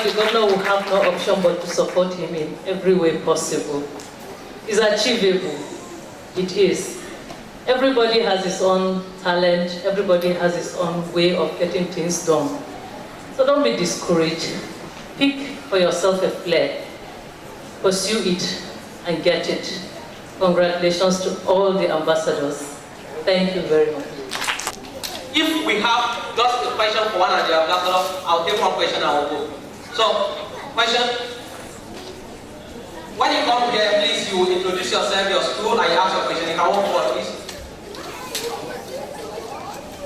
the governor will have no option but to support him in every way possible. It's achievable. It is. Everybody has his own talent. Everybody has his own way of getting things done. So don't be discouraged. Pick for yourself a flair. Pursue it and get it. Congratulations to all the ambassadors. Thank you very much. If we have just a question for one of the ambassadors, I'll take one question and I'll go. So, question. When you come here, please, you introduce yourself, your school, and you ask your question. You can walk forward, please.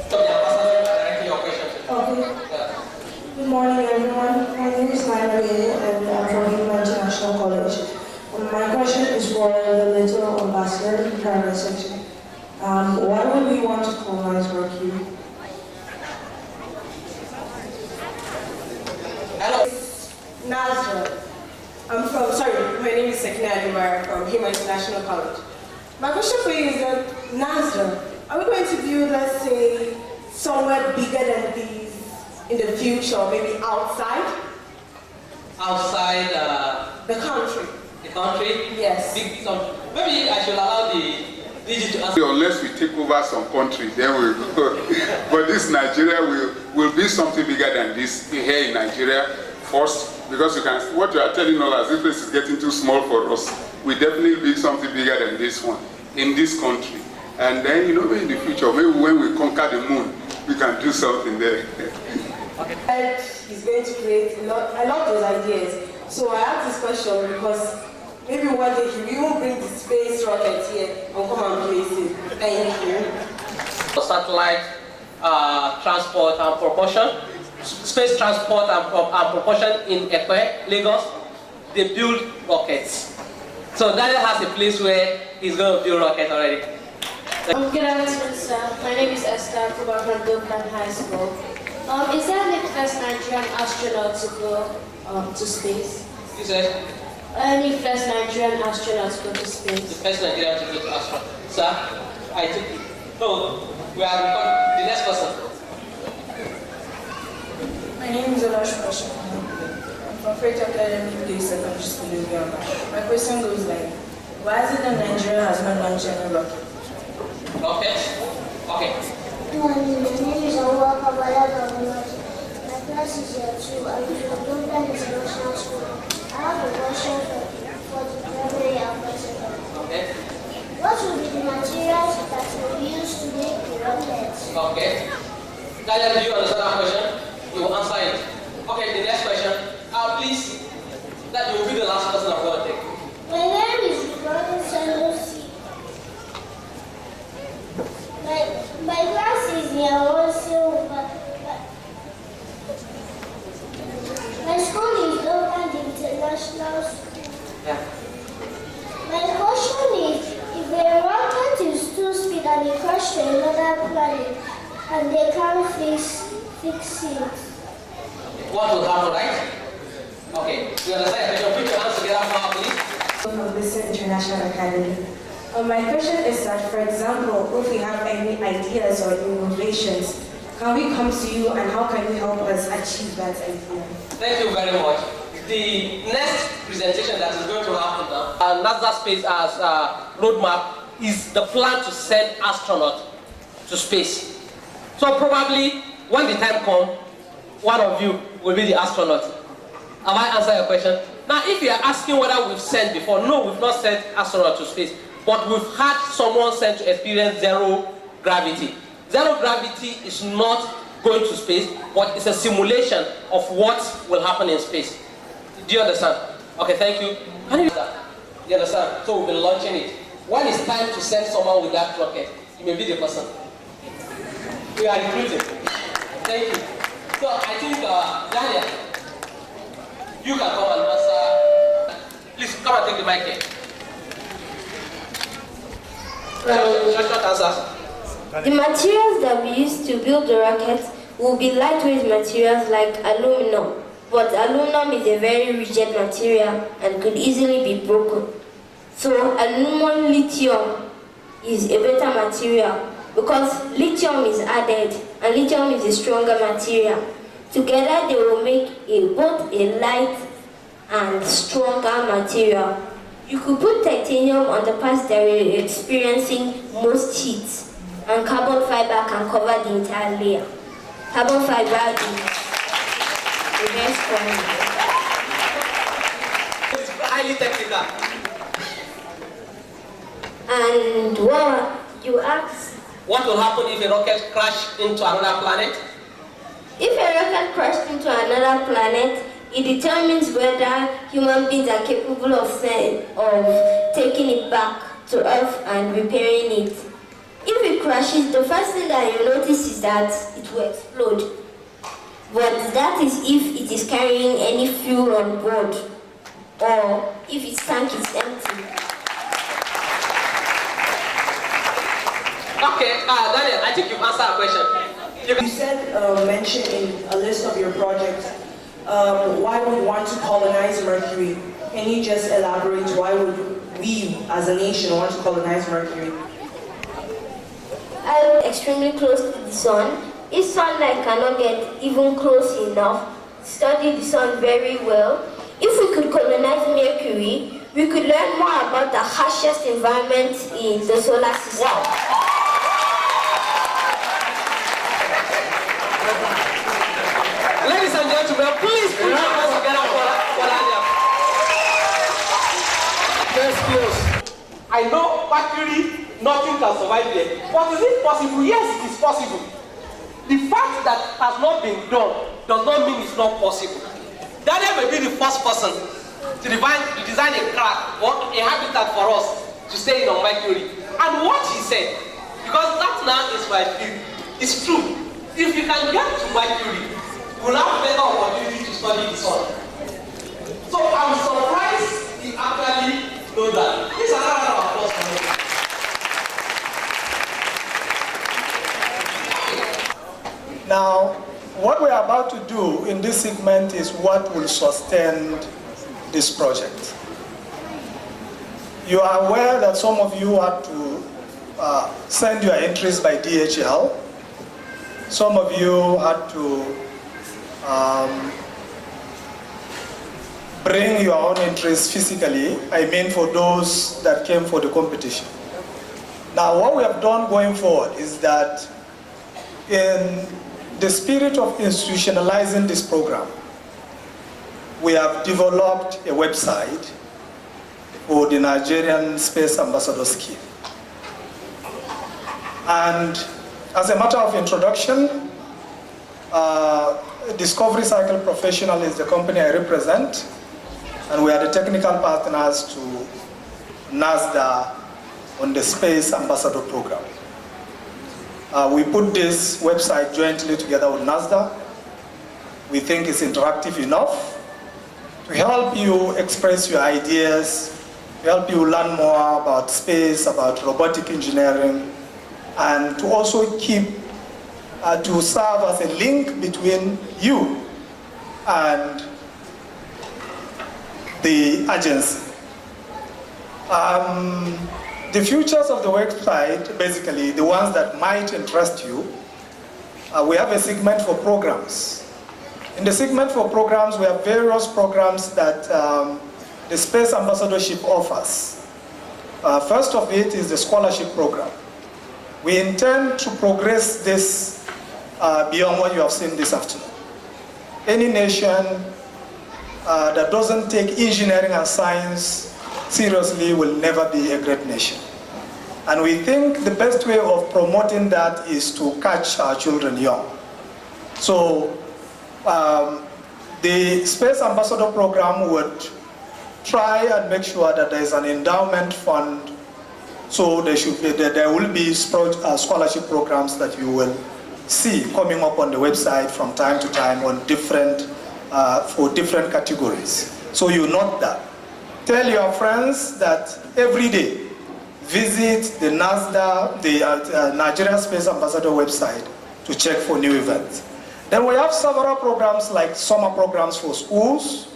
So the ambassador directing your question. Okay. Yeah. Good morning, everyone. My name is NASRDA, and I'm from Abuja International College. My question is for the little ambassador in the private section. Why would we want to colonize Mercury? Hello. NASRDA. My name is Sekina Adumara from Hima International College. My question for you is that, NASRDA, are we going to build, let's say, somewhere bigger than these in the future, maybe outside? Outside the country. The country? Yes. Big country. Maybe I should allow the DG to answer. Unless we take over some countries, then we'll go. But this Nigeria will be something bigger than this here in Nigeria first, because what you are telling us, this place is getting too small for us. We definitely be something bigger than this one in this country. And then, in the future, maybe when we conquer the moon, we can do something there. And he's going to create I love those ideas. So I asked this question because maybe one day he will bring the space rocket here and come and place it. Thank you. Satellite transport and propulsion, space transport and propulsion in Ekwe, Lagos, they build rockets. So Daniel has a place where he's going to build rockets already. Good afternoon, sir. My name is Esther from Doveland High School. Is there any first Nigerian astronaut to go to space? You said? Any first Nigerian astronaut to go to space? The first Nigerian to go to astronaut. Sir, I took it. No, we are recording. The next person. My name is Olash Pasha. I'm from Freight Academy Place Secondary School in Uganda. My question goes like, why is it that Nigeria has not launched any rocket? Rockets? Okay. My name is Abuja. My class is here too. I'm from Doveland International School. I have a question for the primary ambassador. Okay. What will be the materials that will be used to make the rockets? Okay. Daniel, do you understand that question? You will answer it. Okay, the next question. Please, that you will be the last person I'm going to take. My name is Sanusi. My class is here also. My school is Doveland International School. Yeah. My question is, if a rocket is too speed and it crashes to another planet and they can't fix it, What will happen, right? Okay. You understand? Can you put your hands together now, please? From this International Academy. My question is that, for example, if we have any ideas or innovations, can we come to you and how can you help us achieve that idea? Thank you very much. The next presentation that is going to happen now, NASRDA Space as roadmap, is the plan to send astronauts to space. So probably when the time comes, one of you will be the astronaut. Have I answered your question? Now, if you are asking whether we've sent before, no, we've not sent astronauts to space, but we've had someone sent to experience zero gravity. Zero gravity is not going to space, but it's a simulation of what will happen in space. Do you understand? Okay, thank you. Can you understand? You understand? So we've been launching it. When it's time to send someone with that rocket, you may be the person. We are recruiting. Thank you. So I think, Daniel, you can come and answer. Please come and take the mic here. Short answers. The materials that we use to build the rocket will be lightweight materials like aluminum, but aluminum is a very rigid material and could easily be broken. So aluminum lithium is a better material because lithium is added and lithium is a stronger material. Together they will make both a light and stronger material. You could put titanium on the parts that are experiencing most heat, and carbon fiber can cover the entire layer. Carbon fiber is a very strong layer. It's highly technical. And what you asked? What will happen if a rocket crashes into another planet? If a rocket crashed into another planet, it determines whether human beings are capable of taking it back to Earth and repairing it. If it crashes, the first thing that you notice is that it will explode. But that is if it is carrying any fuel on board, or if its tank is empty. Okay, Daniel, I think you've answered our question. You said, mentioned in a list of your projects, why would we want to colonize Mercury? Can you just elaborate why would we, as a nation, want to colonize Mercury? I live extremely close to the sun. If sunlight cannot get even close enough, study the sun very well. If we could colonize Mercury, we could learn more about the harshest environment in the solar system. Wow. Ladies and gentlemen, please put your hands together for Daniel. Yes, close. I know Mercury, nothing can survive there. But is it possible? Yes, it is possible. The fact that it has not been done does not mean it's not possible. Daniel may be the first person to design a craft or a habitat for us to stay in on Mercury. And what he said, because that now is my field, is true. If you can get to Mercury, we'll have better opportunity to study the sun. So I'm surprised he actually knows that. This is another round of applause for him. Now, what we're about to do in this segment is what will sustain this project. You are aware that some of you had to send your entries by DHL. Some of you had to bring your own entries physically, I mean for those that came for the competition. Now what we have done going forward is that in the spirit of institutionalizing this program, we have developed a website for the Nigerian Space Ambassador Scheme. And as a matter of introduction, Discovery Cycle Professional is the company I represent, and we are the technical partners to NASRDA on the Space Ambassador Program. We put this website jointly together with NASRDA. We think it's interactive enough to help you express your ideas, to help you learn more about space, about robotic engineering, and to also to serve as a link between you and the agency. The features of the website, basically the ones that might interest you, we have a segment for programs. In the segment for programs, we have various programs that the Space Ambassadorship offers. First of it is the scholarship program. We intend to progress this beyond what you have seen this afternoon. Any nation that doesn't take engineering and science seriously will never be a great nation. And we think the best way of promoting that is to catch our children young. So the Space Ambassador program would try and make sure that there is an endowment fund, so there will be scholarship programs that you will see coming up on the website from time to time on for different categories. So you note that. Tell your friends that every day visit the NASRDA, the Nigerian Space Ambassador website to check for new events. Then we have several programs like summer programs for schools.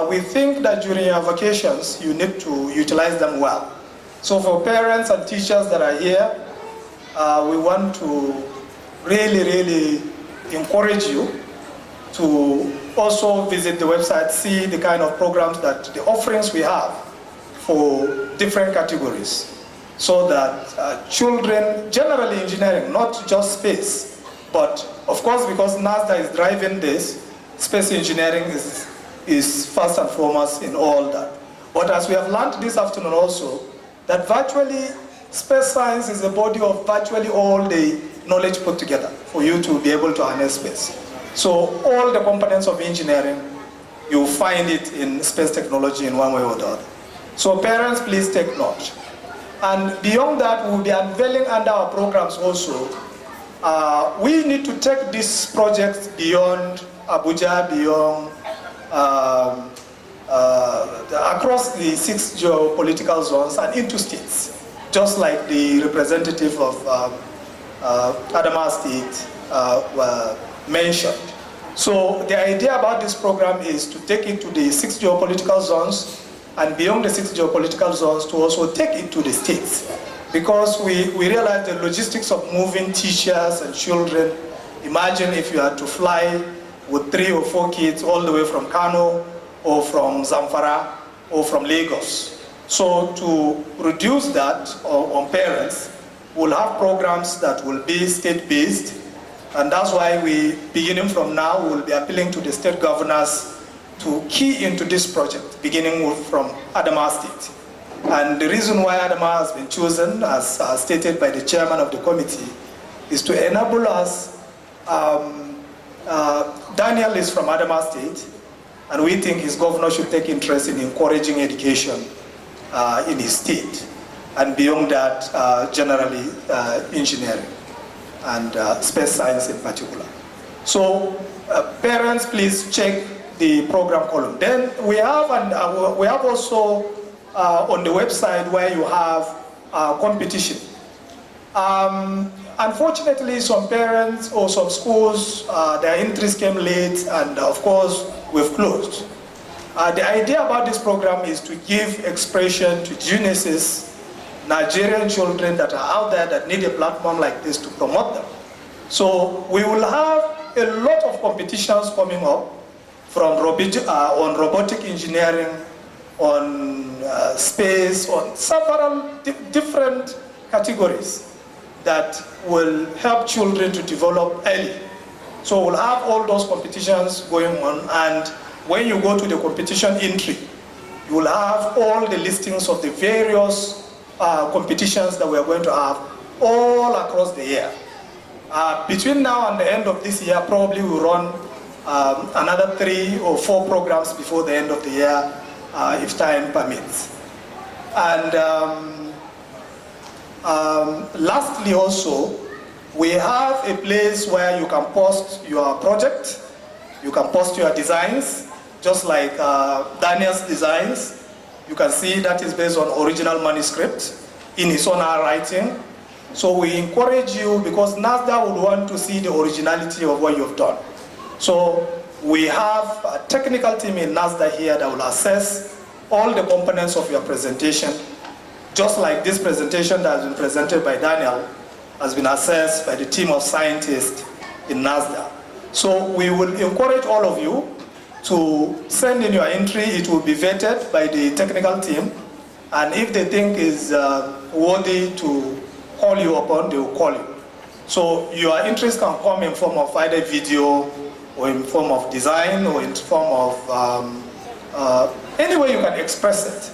We think that during your vacations, you need to utilize them well. So for parents and teachers that are here, we want to really encourage you to also visit the website, see the kind of programs that the offerings we have for different categories, so that children, generally engineering, not just space, but of course because NASRDA is driving this, space engineering is first and foremost in all that. But as we have learned this afternoon also, that virtually space science is the body of virtually all the knowledge put together for you to be able to harness space. So all the components of engineering, you find it in space technology in one way or the other. So parents, please take note. And beyond that, we'll be unveiling under our programs also. We need to take this project beyond Abuja, beyond across the 6 geopolitical zones and into states, just like the representative of Adamawa State mentioned. So the idea about this program is to take it to the 6 geopolitical zones, and beyond the 6 geopolitical zones to also take it to the states. Because we realize the logistics of moving teachers and children. Imagine if you had to fly with 3 or 4 kids all the way from Kano or from Zamfara or from Lagos. So to reduce that on parents, we'll have programs that will be state-based, and that's why we, beginning from now, we'll be appealing to the state governors to key into this project, beginning from Adamawa State. And the reason why Adamawa has been chosen, as stated by the chairman of the committee, is to enable us. Daniel is from Adamawa State, and we think his governor should take interest in encouraging education in his state, and beyond that, generally engineering and space science in particular. So parents, please check the program column. Then we have also on the website where you have competition. Unfortunately, some parents or some schools, their interest came late, and of course, we've closed. The idea about this program is to give expression to geniuses, Nigerian children that are out there that need a platform like this to promote them. So we will have a lot of competitions coming up from on robotic engineering, on space, on several different categories that will help children to develop early. So we'll have all those competitions going on, and when you go to the competition entry, you will have all the listings of the various competitions that we are going to have all across the year. Between now and the end of this year, probably we'll run another 3 or 4 programs before the end of the year, if time permits. And lastly also, we have a place where you can post your project, you can post your designs, just like Daniel's designs. You can see that is based on original manuscript in his own writing. So we encourage you, because NASRDA would want to see the originality of what you've done. So we have a technical team in NASRDA here that will assess all the components of your presentation, just like this presentation that has been presented by Daniel has been assessed by the team of scientists in NASRDA. So we will encourage all of you to send in your entry. It will be vetted by the technical team, and if they think is worthy to call you upon, they will call you. So your interest can come in form of either video, or in form of design, or in form of any way you can express it.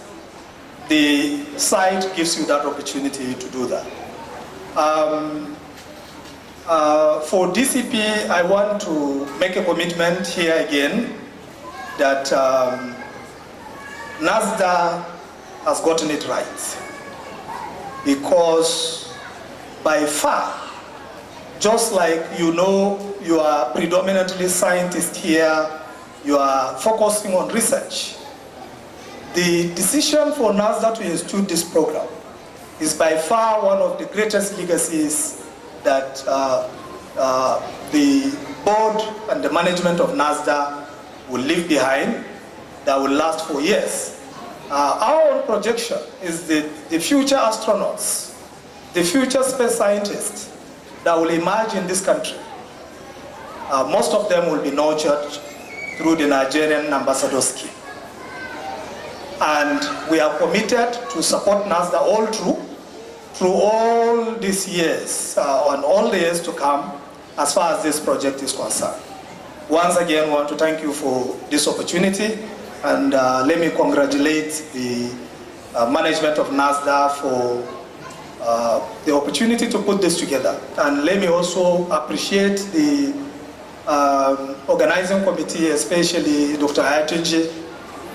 The site gives you that opportunity to do that. For DCP, I want to make a commitment here again that NASRDA has gotten it right, because by far, just like you know, you are predominantly scientists here, you are focusing on research. The decision for NASRDA to institute this program is by far one of the greatest legacies that the board and the management of NASRDA will leave behind, that will last for years. Our own projection is that the future astronauts, the future space scientists that will emerge in this country Most of them will be nurtured through the Nigerian ambassador scheme. And we are committed to support NASRDA all through all these years, and all the years to come, as far as this project is concerned. Once again, I want to thank you for this opportunity, and let me congratulate the management of NASRDA for the opportunity to put this together. And let me also appreciate the organizing committee, especially Dr. Ayatunji,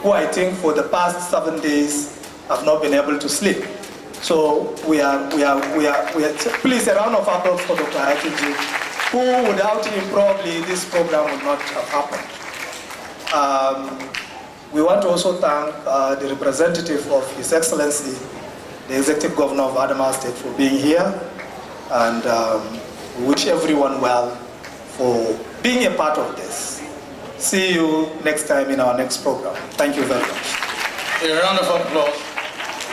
who I think for the past 7 days have not been able to sleep. So we are please a round of applause for Dr. Ayatunji, who without him probably this program would not have happened. We want to also thank the representative of His Excellency, the Executive Governor of Adamawa State, for being here, and we wish everyone well for being a part of this. See you next time in our next program. Thank you very much. A round of applause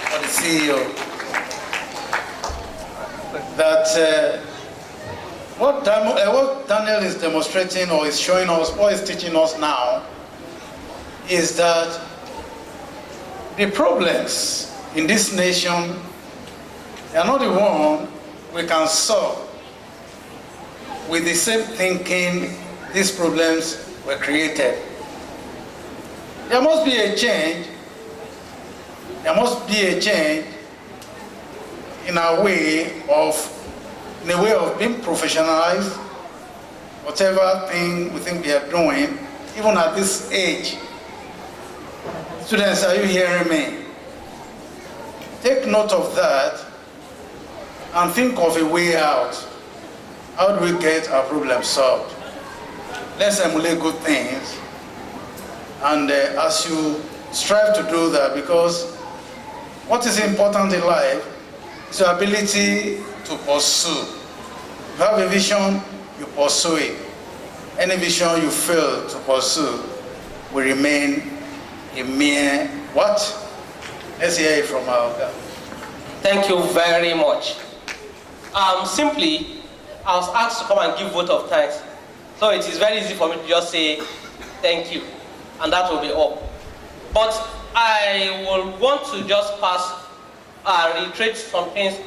for the CEO. That what Daniel is demonstrating or is showing us, or is teaching us now, is that the problems in this nation are not the one we can solve with the same thinking these problems were created. There must be a change. There must be a change in a way of being professionalized. Whatever thing we think we are doing, even at this age. Students, are you hearing me? Take note of that and think of a way out. How do we get our problem solved? Let's emulate good things, and as you strive to do that, because what is important in life is your ability to pursue. If you have a vision, you pursue it. Any vision you fail to pursue will remain a mere what? Let's hear it from our guy. Thank you very much. Simply, I was asked to come and give vote of thanks. So it is very easy for me to just say thank you, and that will be all. But I will want to just reiterate some things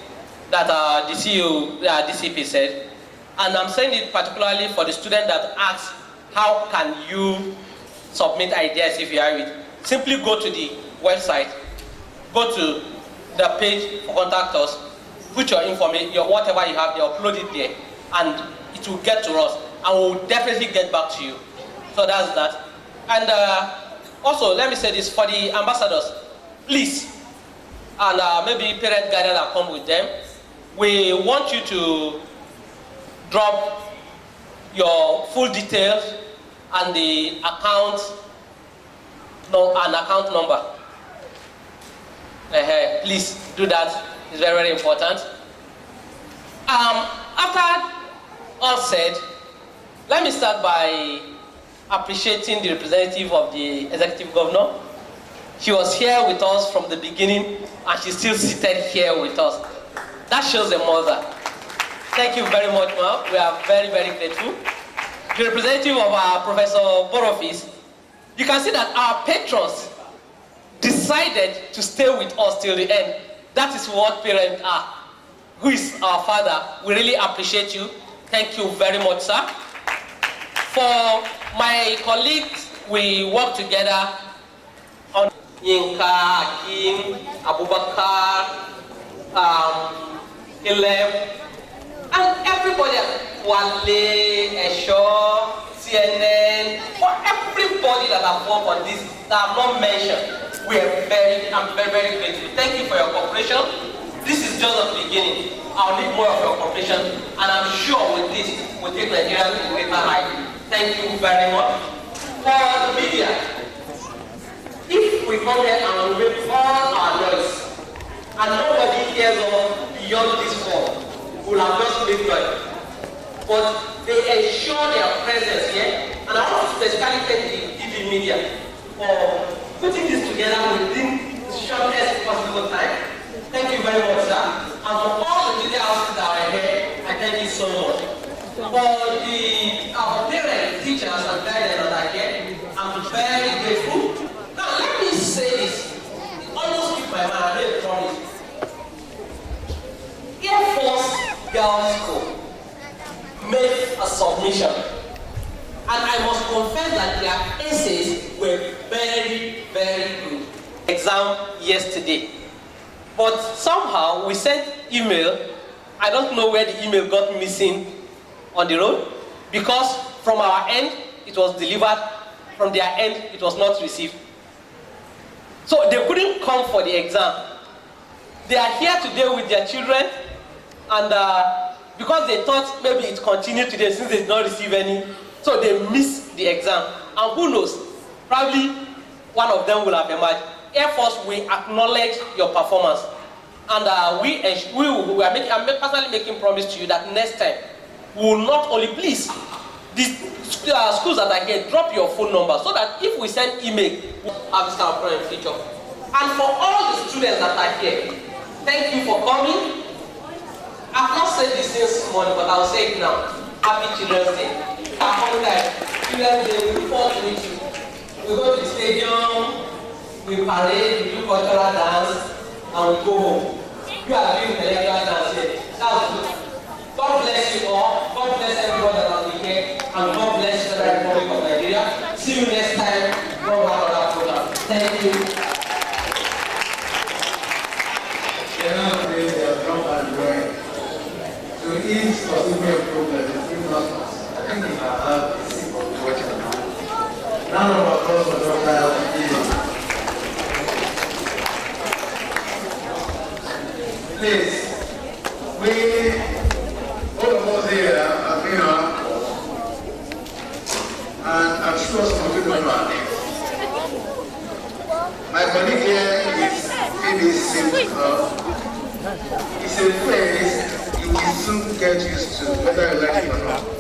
that the CEO, DCP said. And I'm saying it particularly for the student that asks, how can you submit ideas if you have it? Simply go to the website, go to the page for contact us, put your information, whatever you have, they upload it there, and it will get to us, and we'll definitely get back to you. So that's that. And also, let me say this for the ambassadors, please, and maybe parent guardian will come with them. We want you to drop your full details and the account number. Please do that. It's very, very important. After all said, let me start by appreciating the representative of the executive governor. She was here with us from the beginning, and she's still seated here with us. That shows a mother. Thank you very much, ma'am. We are very, very grateful. The representative of our Professor Borofis, you can see that our patrons decided to stay with us till the end. That is what parents are. Who is our father? We really appreciate you. Thank you very much, sir. For my colleagues, we work together on Yinka, Akim, Abubakar, Caleb, and everybody, Wale, Esho, CNN, for everybody that have worked on this, that have not mentioned, I'm very, very grateful. Thank you for your cooperation. This is just the beginning. I'll need more of your cooperation, and I'm sure with this, we'll take Nigeria to a greater height. Thank you very much. For the media, if we come here and make all our noise, and nobody hears us beyond this form, we'll have just made noise. But they ensure their presence here, and I want to specifically thank the TV media for putting this together within the shortest possible time. Thank you very much, sir. And for all the media houses that are here, I thank you so much. For the parents the guidance that I get. I'm very grateful. Now, let me say this. It almost keep my mind. I made a promise. Air Force Girls School made a submission. And I must confess that their essays were very, very good. Exam yesterday. But somehow we sent email. I don't know where the email got missing on the road, because from our end it was delivered, from their end it was not received. So they couldn't come for the exam. They are here today with their children, and because they thought maybe it continued today since they did not receive any, so they missed the exam. And who knows, probably one of them will have emerged. Air Force, we acknowledge your performance, and I'm personally making promise to you that next time we will not only, please, these schools that are here, drop your phone number so that if we send email, we'll have this kind of program in future. And for all the students that are here, thank you for coming. I've not said this since morning, but I'll say it now. Happy Children's Day. Children's Day, we look forward to meet you. We go to the stadium, we parade, we do cultural dance, and we go home. You are doing intellectual dance here. That's good. God bless you all. God bless everyone that will be here. And God bless the Federal Republic of Nigeria. See you next time. Go back on our program. Thank you. To each possible problem, I think if I have a simple question now. None of our calls for Dr. Please, all of us here have been on, and I'm sure some of you don't know our names. My colleague here is BBC Club. It's a place you will soon get used to, whether you like it or not.